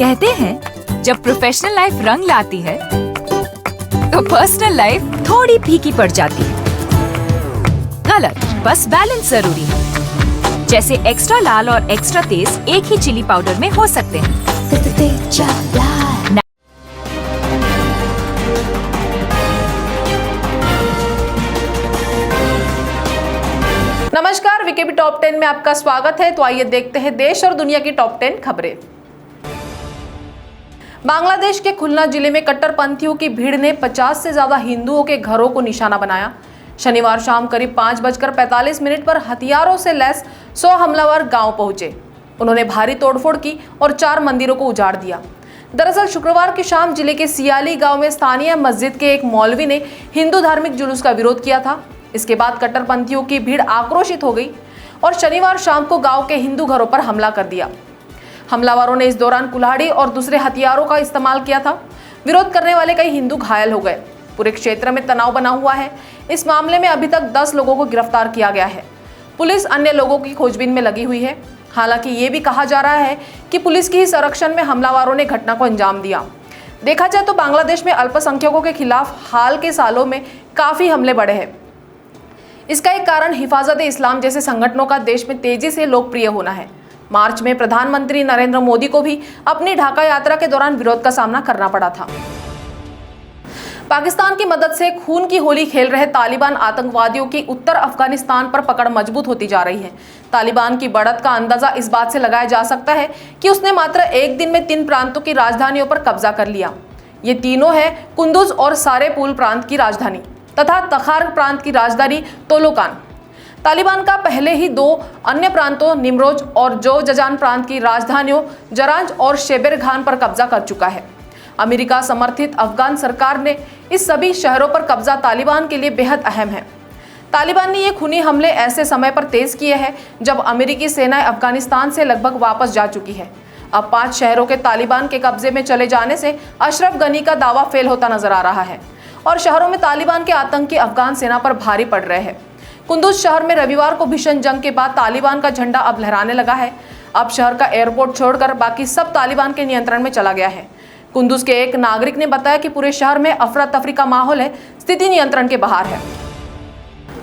कहते हैं जब प्रोफेशनल लाइफ रंग लाती है तो पर्सनल लाइफ थोड़ी फीकी पड़ जाती है। गलत, बस बैलेंस जरूरी है। जैसे एक्स्ट्रा लाल और एक्स्ट्रा तेज एक ही चिली पाउडर में हो सकते हैं। नमस्कार, वीकेबी टॉप 10 में आपका स्वागत है। तो आइए देखते हैं देश और दुनिया की टॉप 10 खबरें। बांग्लादेश के खुलना जिले में कट्टरपंथियों की भीड़ ने 50 से ज्यादा हिंदुओं के घरों को निशाना बनाया। शनिवार शाम करीब 5:45 पर हथियारों से लैस 100 हमलावर गांव पहुंचे। उन्होंने भारी तोड़फोड़ की और 4 मंदिरों को उजाड़ दिया। दरअसल शुक्रवार की शाम जिले के सियाली गांव में स्थानीय मस्जिद के एक मौलवी ने हिंदू धार्मिक जुलूस का विरोध किया था। इसके बाद कट्टरपंथियों की भीड़ आक्रोशित हो गई और शनिवार शाम को गांव के हिंदू घरों पर हमला कर दिया। हमलावरों ने इस दौरान कुल्हाड़ी और दूसरे हथियारों का इस्तेमाल किया था। विरोध करने वाले कई हिंदू घायल हो गए। पूरे क्षेत्र में तनाव बना हुआ है। इस मामले में अभी तक 10 लोगों को गिरफ्तार किया गया है। पुलिस अन्य लोगों की खोजबीन में लगी हुई है। हालांकि ये भी कहा जा रहा है कि पुलिस की ही संरक्षण में हमलावरों ने घटना को अंजाम दिया। देखा जाए तो बांग्लादेश में अल्पसंख्यकों के खिलाफ हाल के सालों में काफी हमले बढ़े हैं। इसका एक कारण हिफाजत-ए-इस्लाम जैसे संगठनों का देश में तेजी से लोकप्रिय होना है। मार्च में प्रधानमंत्री नरेंद्र मोदी को भी अपनी ढाका यात्रा के दौरान विरोध का सामना करना पड़ा था। पाकिस्तान की मदद से खून की होली खेल रहे तालिबान आतंकवादियों की उत्तर अफगानिस्तान पर पकड़ मजबूत होती जा रही है। तालिबान की बढ़त का अंदाजा इस बात से लगाया जा सकता है कि उसने मात्र एक दिन में 3 प्रांतों की राजधानियों पर कब्जा कर लिया। ये तीनों है कुंदुज और सारेपुल प्रांत की राजधानी तथा तखार प्रांत की राजधानी तोलोकान। तालिबान का पहले ही 2 अन्य प्रांतों निमरोज और जोजजान प्रांत की राजधानियों जरांज और शेबेरघान पर कब्जा कर चुका है। अमेरिका समर्थित अफगान सरकार ने इस सभी शहरों पर कब्जा तालिबान के लिए बेहद अहम है। तालिबान ने ये खूनी हमले ऐसे समय पर तेज किए हैं जब अमेरिकी सेनाएं अफगानिस्तान से लगभग वापस जा चुकी है। अब 5 शहरों के तालिबान के कब्जे में चले जाने से अशरफ गनी का दावा फेल होता नजर आ रहा है और शहरों में तालिबान के आतंकी अफगान सेना पर भारी पड़ रहे हैं। कुंदुज शहर में रविवार को भीषण जंग के बाद तालिबान का झंडा अब लहराने लगा है। अब शहर का एयरपोर्ट छोड़कर बाकी सब तालिबान के नियंत्रण में चला गया है। कुंदुज के एक नागरिक ने बताया कि पूरे शहर में अफरा तफरी का माहौल है, स्थिति नियंत्रण के बाहर है।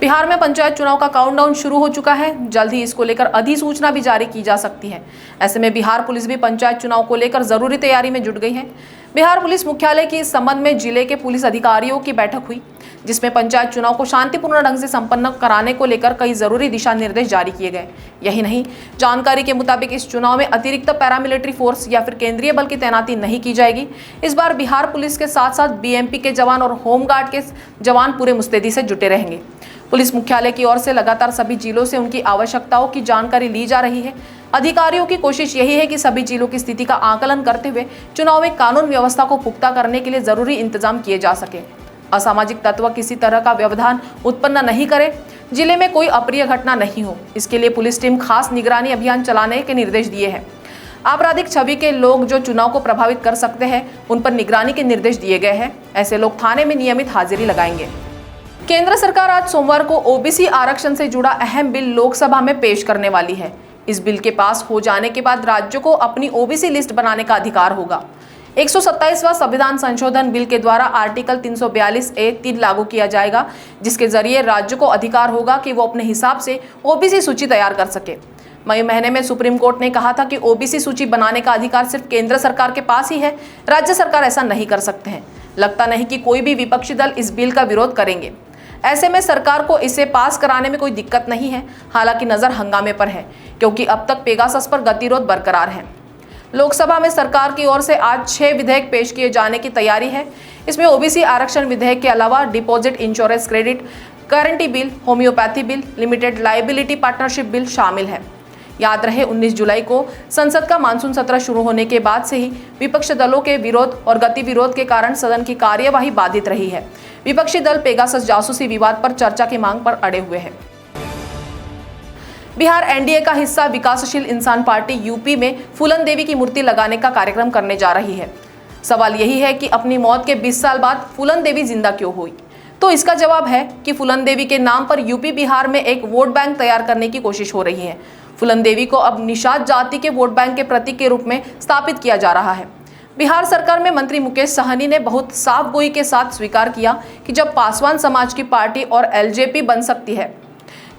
बिहार में पंचायत चुनाव का काउंटडाउन शुरू हो चुका है। जल्द ही इसको लेकर अधिसूचना भी जारी की जा सकती है। ऐसे में बिहार पुलिस भी पंचायत चुनाव को लेकर जरूरी तैयारी में जुट गई है। बिहार पुलिस मुख्यालय की इस संबंध में जिले के पुलिस अधिकारियों की बैठक हुई, जिसमें पंचायत चुनाव को शांतिपूर्ण ढंग से संपन्न कराने को लेकर कई जरूरी दिशा निर्देश जारी किए गए। यही नहीं, जानकारी के मुताबिक इस चुनाव में अतिरिक्त पैरामिलिट्री फोर्स या फिर केंद्रीय बल की तैनाती नहीं की जाएगी। इस बार बिहार पुलिस के साथ साथ बीएमपी के जवान और होमगार्ड के जवान पूरे मुस्तैदी से जुटे रहेंगे। पुलिस मुख्यालय की ओर से लगातार सभी जिलों से उनकी आवश्यकताओं की जानकारी ली जा रही है। अधिकारियों की कोशिश यही है कि सभी जिलों की स्थिति का आकलन करते हुए चुनाव में कानून व्यवस्था को पुख्ता करने के लिए जरूरी इंतजाम किए जा सके। असामाजिक तत्व किसी तरह का व्यवधान उत्पन्न नहीं करे, जिले में कोई अप्रिय घटना नहीं हो, इसके लिए पुलिस टीम खास निगरानी अभियान चलाने के निर्देश दिए हैं। आपराधिक छवि के लोग जो चुनाव को प्रभावित कर सकते हैं, उन पर निगरानी के निर्देश दिए गए हैं। ऐसे लोग थाने में नियमित हाजिरी लगाएंगे। केंद्र सरकार आज सोमवार को ओबीसी आरक्षण से जुड़ा अहम बिल लोकसभा में पेश करने वाली है। इस बिल के पास हो जाने के बाद राज्यों को अपनी ओबीसी लिस्ट बनाने का अधिकार होगा। 127वां संविधान संशोधन बिल के द्वारा आर्टिकल 342A(3) लागू किया जाएगा, जिसके जरिए राज्य को अधिकार होगा कि वो अपने हिसाब से ओबीसी सूची तैयार कर सके। मई महीने में सुप्रीम कोर्ट ने कहा था कि ओबीसी सूची बनाने का अधिकार सिर्फ केंद्र सरकार के पास ही है, राज्य सरकार ऐसा नहीं कर सकते हैं। लगता नहीं कि कोई भी विपक्षी दल इस बिल का विरोध करेंगे। ऐसे में सरकार को इसे पास कराने में कोई दिक्कत नहीं है। हालांकि नजर हंगामे पर है, क्योंकि अब तक पेगासस पर गतिरोध बरकरार है। लोकसभा में सरकार की ओर से आज 6 विधेयक पेश किए जाने की तैयारी है। इसमें ओबीसी आरक्षण विधेयक के अलावा deposit insurance credit, guarantee bill, homeopathy bill, limited liability partnership bill शामिल है। याद रहे 19 जुलाई को संसद का मानसून सत्र शुरू होने के बाद से ही विपक्ष दलों के विरोध और गतिविरोध के कारण सदन की कार्यवाही बाधित रही है। विपक्षी दल पेगासस जासूसी विवाद पर चर्चा की मांग पर अड़े हुए हैं। बिहार एनडीए का हिस्सा विकासशील इंसान पार्टी यूपी में फूलन देवी की मूर्ति लगाने का कार्यक्रम करने जा रही है। सवाल यही है कि अपनी मौत के 20 साल बाद फूलन देवी जिंदा क्यों हुई? तो इसका जवाब है कि फूलन देवी के नाम पर यूपी बिहार में एक वोट बैंक तैयार करने की कोशिश हो रही है। फूलन देवी को अब निषाद जाति के वोट बैंक के प्रतीक के रूप में स्थापित किया जा रहा है। बिहार सरकार में मंत्री मुकेश सहनी ने बहुत साफ गोई के साथ स्वीकार किया कि जब पासवान समाज की पार्टी और एलजेपी बन सकती है,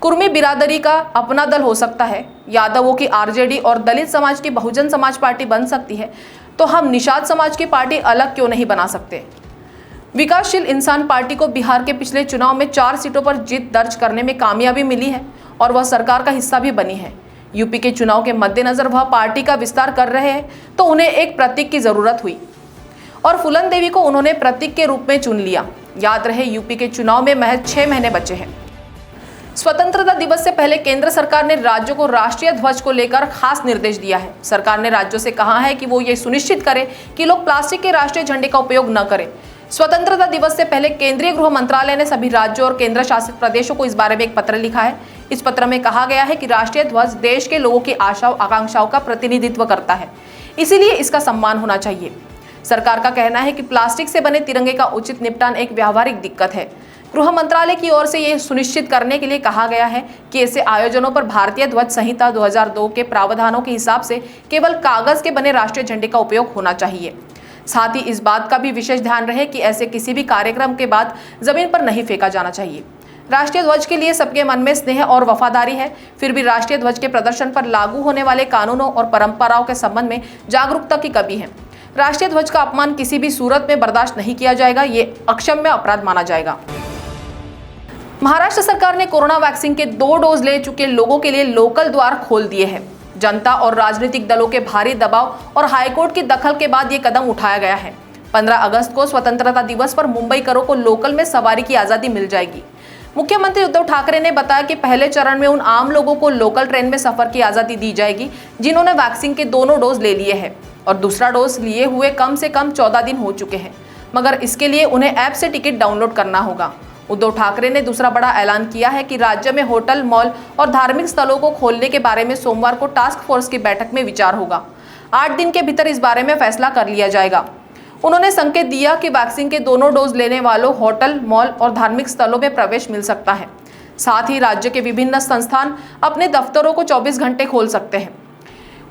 कुर्मी बिरादरी का अपना दल हो सकता है, यादवों की आरजेडी और दलित समाज की बहुजन समाज पार्टी बन सकती है, तो हम निषाद समाज की पार्टी अलग क्यों नहीं बना सकते। विकासशील इंसान पार्टी को बिहार के पिछले चुनाव में 4 सीटों पर जीत दर्ज करने में कामयाबी मिली है और वह सरकार का हिस्सा भी बनी है। यूपी के चुनाव के मद्देनजर वह पार्टी का विस्तार कर रहे हैं, तो उन्हें एक प्रतीक की जरूरत हुई और फूलन देवी को उन्होंने प्रतीक के रूप में चुन लिया। याद रहे, यूपी के चुनाव में महज 6 महीने बचे हैं। स्वतंत्रता दिवस से पहले केंद्र सरकार ने राज्यों को राष्ट्रीय ध्वज को लेकर खास निर्देश दिया है। सरकार ने राज्यों से कहा है कि वो ये सुनिश्चित करें कि लोग प्लास्टिक के राष्ट्रीय झंडे का उपयोग न करें। स्वतंत्रता दिवस से पहले केंद्रीय गृह मंत्रालय ने सभी राज्यों और केंद्र शासित प्रदेशों को इस बारे में एक पत्र लिखा है। इस पत्र में कहा गया है कि राष्ट्रीय ध्वज देश के लोगों की आशाओं आकांक्षाओं का प्रतिनिधित्व करता है, इसीलिए इसका सम्मान होना चाहिए। सरकार का कहना है कि प्लास्टिक से बने तिरंगे का उचित निपटान एक व्यावहारिक दिक्कत है। गृह मंत्रालय की ओर से यह सुनिश्चित करने के लिए कहा गया है कि ऐसे आयोजनों पर भारतीय ध्वज संहिता 2002 के प्रावधानों के हिसाब से केवल कागज के बने राष्ट्रीय झंडे का उपयोग होना चाहिए। साथ ही इस बात का भी विशेष ध्यान रहे कि ऐसे किसी भी कार्यक्रम के बाद जमीन पर नहीं फेंका जाना चाहिए। राष्ट्रीय ध्वज के लिए सबके मन में स्नेह और वफादारी है, फिर भी राष्ट्रीय ध्वज के प्रदर्शन पर लागू होने वाले कानूनों और परंपराओं के संबंध में जागरूकता की कमी है। राष्ट्रीय ध्वज का अपमान किसी भी सूरत में बर्दाश्त नहीं किया जाएगा, ये अक्षम्य अपराध माना जाएगा। महाराष्ट्र सरकार ने कोरोना वैक्सीन के 2 डोज ले चुके लोगों के लिए लोकल द्वार खोल दिए हैं। जनता और राजनीतिक दलों के भारी दबाव और हाईकोर्ट की दखल के बाद ये कदम उठाया गया है। 15 अगस्त को स्वतंत्रता दिवस पर मुंबईकरों को लोकल में सवारी की आजादी मिल जाएगी। मुख्यमंत्री उद्धव ठाकरे ने बताया कि पहले चरण में उन आम लोगों को लोकल ट्रेन में सफर की आजादी दी जाएगी जिन्होंने वैक्सीन के दोनों डोज ले लिए हैं और दूसरा डोज लिए हुए कम से कम 14 दिन हो चुके हैं, मगर इसके लिए उन्हें ऐप से टिकट डाउनलोड करना होगा। उद्धव ठाकरे ने दूसरा बड़ा ऐलान किया है कि राज्य में होटल, मॉल और धार्मिक स्थलों को खोलने के बारे में सोमवार को टास्क फोर्स की बैठक में विचार होगा। 8 दिन के भीतर इस बारे में फैसला कर लिया जाएगा। उन्होंने संकेत दिया कि वैक्सीन के दोनों डोज लेने वालों होटल, मॉल और धार्मिक स्थलों में प्रवेश मिल सकता है। साथ ही राज्य के विभिन्न संस्थान अपने दफ्तरों को 24 घंटे खोल सकते हैं।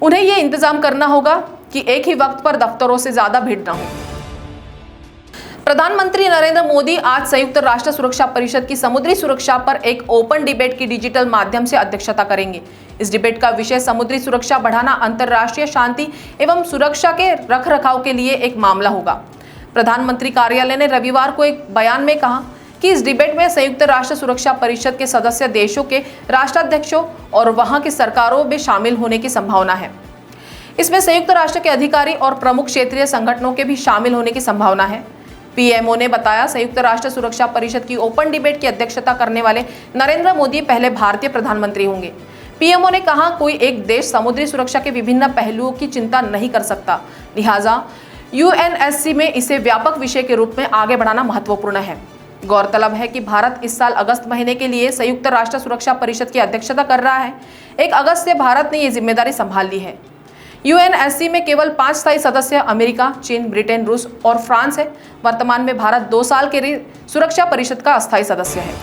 उन्हें ये इंतजाम करना होगा कि एक ही वक्त पर दफ्तरों से ज्यादा भीड़ न हो। प्रधानमंत्री नरेंद्र मोदी आज संयुक्त राष्ट्र सुरक्षा परिषद की समुद्री सुरक्षा पर एक ओपन डिबेट की डिजिटल माध्यम से अध्यक्षता करेंगे। इस डिबेट का विषय समुद्री सुरक्षा बढ़ाना अंतर्राष्ट्रीय शांति एवं सुरक्षा के रखरखाव के लिए एक मामला होगा। प्रधानमंत्री कार्यालय ने रविवार को एक बयान में कहा कि इस डिबेट में संयुक्त राष्ट्र सुरक्षा परिषद के सदस्य देशों के राष्ट्राध्यक्षों और वहां की सरकारों में शामिल होने की संभावना है। इसमें संयुक्त राष्ट्र के अधिकारी और प्रमुख क्षेत्रीय संगठनों के भी शामिल होने की संभावना है। पीएमओ ने बताया, संयुक्त राष्ट्र सुरक्षा परिषद की ओपन डिबेट की अध्यक्षता करने वाले नरेंद्र मोदी पहले भारतीय प्रधानमंत्री होंगे। पीएमओ ने कहा, कोई एक देश समुद्री सुरक्षा के विभिन्न पहलुओं की चिंता नहीं कर सकता, लिहाजा यूएनएससी में इसे व्यापक विषय के रूप में आगे बढ़ाना महत्वपूर्ण है। गौरतलब है कि भारत इस साल अगस्त महीने के लिए संयुक्त राष्ट्र सुरक्षा परिषद की अध्यक्षता कर रहा है। 1 अगस्त से भारत ने ये जिम्मेदारी संभाल ली है। यूएनएससी में केवल 5 स्थायी सदस्य अमेरिका, चीन, ब्रिटेन, रूस और फ्रांस है। वर्तमान में भारत 2 साल के लिए सुरक्षा परिषद का अस्थायी सदस्य है।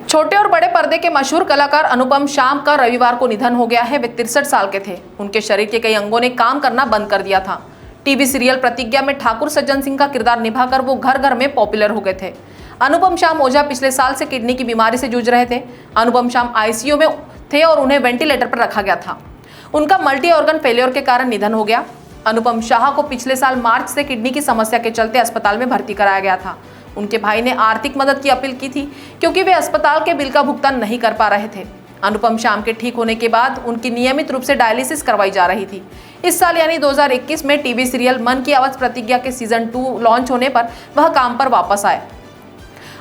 छोटे और बड़े पर्दे के मशहूर कलाकार अनुपम शाम का रविवार को निधन हो गया है। वे 63 साल के थे। उनके शरीर के कई अंगों ने काम करना बंद कर दिया था। टीवी सीरियल प्रतिज्ञा में ठाकुर सज्जन सिंह का किरदार निभाकर वो घर घर में पॉपुलर हो गए थे। अनुपम शाम ओझा पिछले साल से किडनी की बीमारी से जूझ रहे थे। अनुपम शाम आईसीयू में थे और उन्हें वेंटिलेटर पर रखा गया था। उनका मल्टी ऑर्गन फेलियर के कारण निधन हो गया। अनुपम शाह को पिछले साल मार्च से किडनी की समस्या के चलते अस्पताल में भर्ती कराया गया था। उनके भाई ने आर्थिक मदद की अपील की थी क्योंकि वे अस्पताल के बिल का भुगतान नहीं कर पा रहे थे। अनुपम शाम के ठीक होने के बाद उनकी नियमित रूप से डायलिसिस करवाई जा रही थी। इस साल यानी 2021 में टीवी सीरियल मन की आवाज प्रतिज्ञा के सीजन 2 लॉन्च होने पर वह काम पर वापस आए।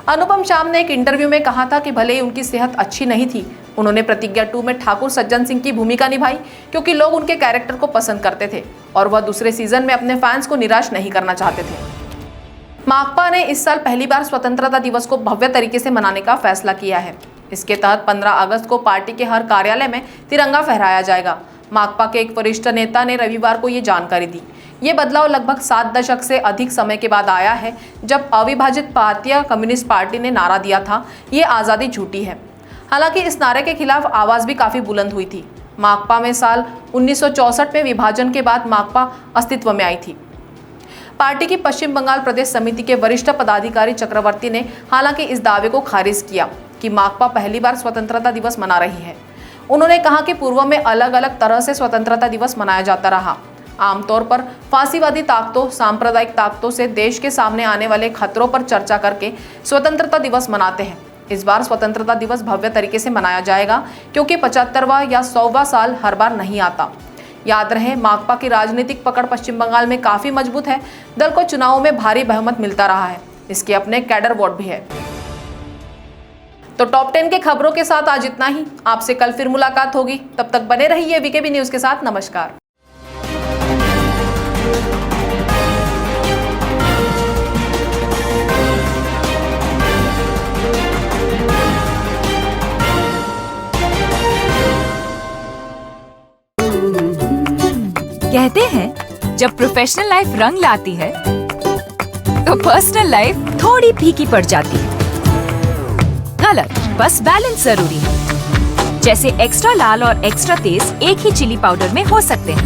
अनुपम शाम ने एक इंटरव्यू में कहा था कि भले ही उनकी सेहत अच्छी नहीं थी, उन्होंने प्रतिज्ञा 2 में ठाकुर सज्जन सिंह की भूमिका निभाई क्योंकि लोग उनके कैरेक्टर को पसंद करते थे और वह दूसरे सीजन में अपने फैंस को निराश नहीं करना चाहते थे। माकपा ने इस साल पहली बार स्वतंत्रता दिवस को भव्य तरीके से मनाने का फैसला किया है। इसके तहत 15 अगस्त को पार्टी के हर कार्यालय में तिरंगा फहराया जाएगा। माकपा के एक वरिष्ठ नेता ने रविवार को ये जानकारी दी। ये बदलाव लगभग 7 दशक से अधिक समय के बाद आया है, जब अविभाजित भारतीय कम्युनिस्ट पार्टी ने नारा दिया था, ये आज़ादी झूठी है। हालांकि इस नारे के खिलाफ आवाज भी काफी बुलंद हुई थी। माकपा में साल 1964 में विभाजन के बाद माकपा अस्तित्व में आई थी। पार्टी की पश्चिम बंगाल प्रदेश समिति के वरिष्ठ पदाधिकारी चक्रवर्ती ने हालांकि इस दावे को खारिज किया कि माकपा पहली बार स्वतंत्रता दिवस मना रही है। उन्होंने कहा कि पूर्व में अलग अलग तरह से स्वतंत्रता दिवस मनाया जाता रहा। आमतौर पर फांसीवादी ताकतों, सांप्रदायिक ताकतों से देश के सामने आने वाले खतरों पर चर्चा करके स्वतंत्रता दिवस मनाते हैं। इस बार स्वतंत्रता दिवस भव्य तरीके से मनाया जाएगा क्योंकि 75वां या 100वां साल हर बार नहीं आता। याद रहे, माकपा की राजनीतिक पकड़ पश्चिम बंगाल में काफी मजबूत है। दल को चुनावों में भारी बहुमत मिलता रहा है। इसके अपने कैडर वोट भी है। तो टॉप 10 के खबरों के साथ आज इतना ही। आपसे कल फिर मुलाकात होगी। तब तक बने रहिए वीकेबी न्यूज के साथ। नमस्कार। कहते हैं जब प्रोफेशनल लाइफ रंग लाती है तो पर्सनल लाइफ थोड़ी फीकी पड़ जाती है। गलत, बस बैलेंस जरूरी है। जैसे एक्स्ट्रा लाल और एक्स्ट्रा तेज एक ही चिली पाउडर में हो सकते हैं।